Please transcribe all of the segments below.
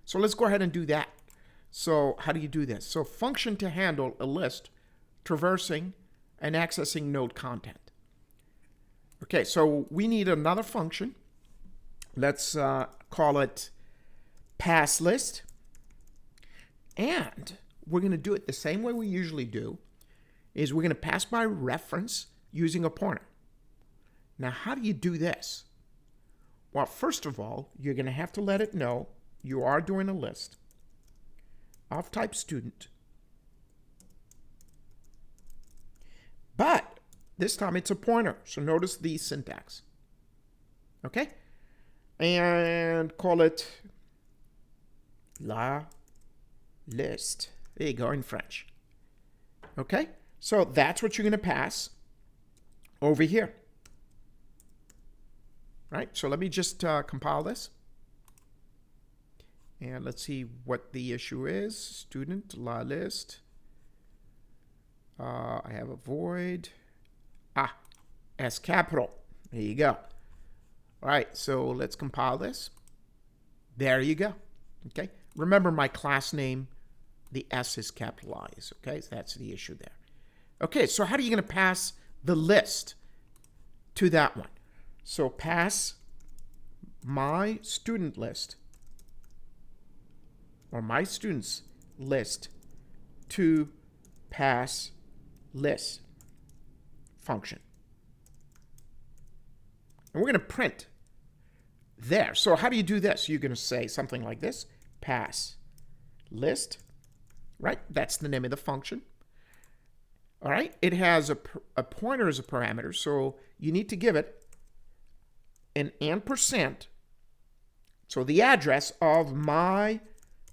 So let's go ahead and do that. So how do you do this? So function to handle a list traversing and accessing node content. Okay, so we need another function. Let's call it pass list. And we're going to do it the same way we usually do, is we're going to pass by reference using a pointer. Now, how do you do this? Well, first of all, you're going to have to let it know you are doing a list of type student. But this time it's a pointer, so notice the syntax. Okay? And call it la list. There you go, in French. Okay? So that's what you're going to pass over here. Right? So let me just compile this. And let's see what the issue is. Student, la list. I have a void. S capital. There you go. All right, so let's compile this. There you go. Okay. Remember my class name, the S is capitalized. Okay, so that's the issue there. Okay, so how are you going to pass the list to that one? So pass my student list or my students list to pass list function. And we're going to print there. So how do you do this? You're going to say something like this, pass list, right? That's the name of the function. All right, it has a pointer as a parameter, so you need to give it an %, so the address of my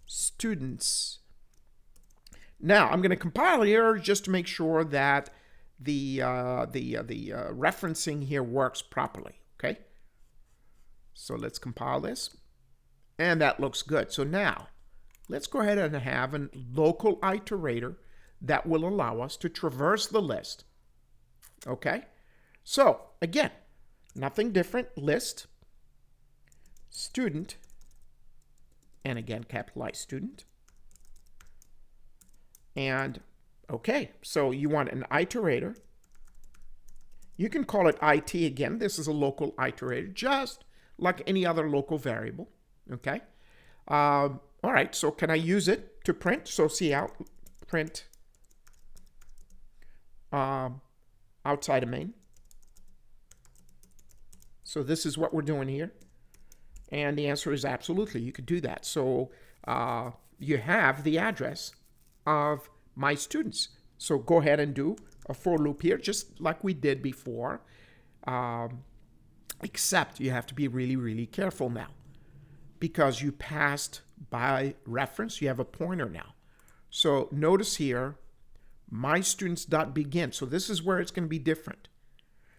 students. Now, I'm going to compile here just to make sure that the referencing here works properly, okay? So let's compile this, and that looks good. So now, let's go ahead and have a local iterator that will allow us to traverse the list, okay? So, again, nothing different, list, student, and again, capitalized student. And, okay, so you want an iterator. You can call it IT again. This is a local iterator, just like any other local variable, okay? All right, so can I use it to print? So see out, print outside of main. So this is what we're doing here. And the answer is absolutely, you could do that. So you have the address of my students. So go ahead and do a for loop here, just like we did before. Except you have to be really, really careful now, because you passed by reference. You have a pointer now. So notice here, my students.begin. So this is where it's going to be different.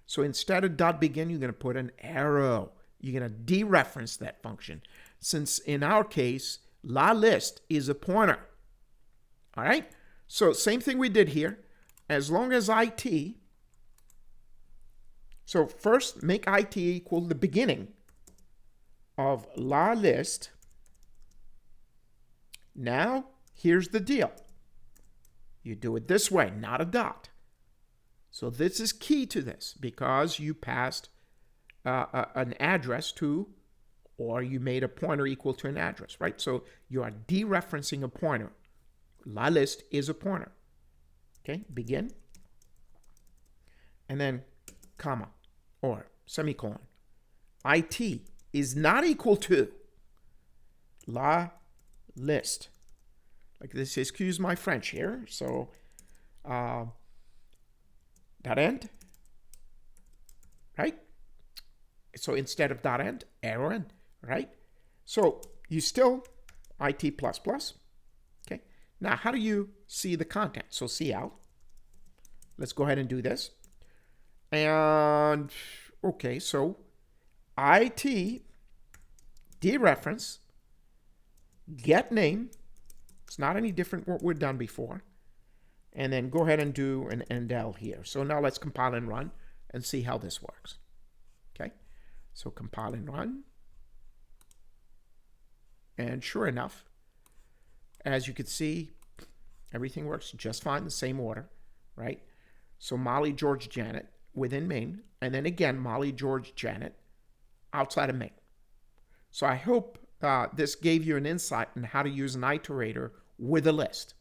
So instead of .begin, you're going to put an arrow. You're going to dereference that function. Since in our case, la list is a pointer. All right? So same thing we did here. As long as IT, so first make IT equal the beginning of la list. Now, here's the deal. You do it this way, not a dot. So this is key to this, because you passed an address to, or you made a pointer equal to an address, right? So you are dereferencing a pointer. La list is a pointer. Okay, begin. And then comma or semicolon. IT is not equal to la list. Like this, excuse my French here. So dot end, right? So instead of dot end, arrow end, right? So you still IT plus plus. Okay. Now, how do you see the content? So see out. Let's go ahead and do this. And okay, so IT dereference get name. It's not any different what we've done before. And then go ahead and do an endl here. So now let's compile and run and see how this works. Okay, so compile and run. And sure enough, as you can see, everything works just fine, the same order, right? So Molly, George, Janet within Maine, and then again, Molly, George, Janet outside of Maine. So I hope this gave you an insight on how to use an iterator with a list.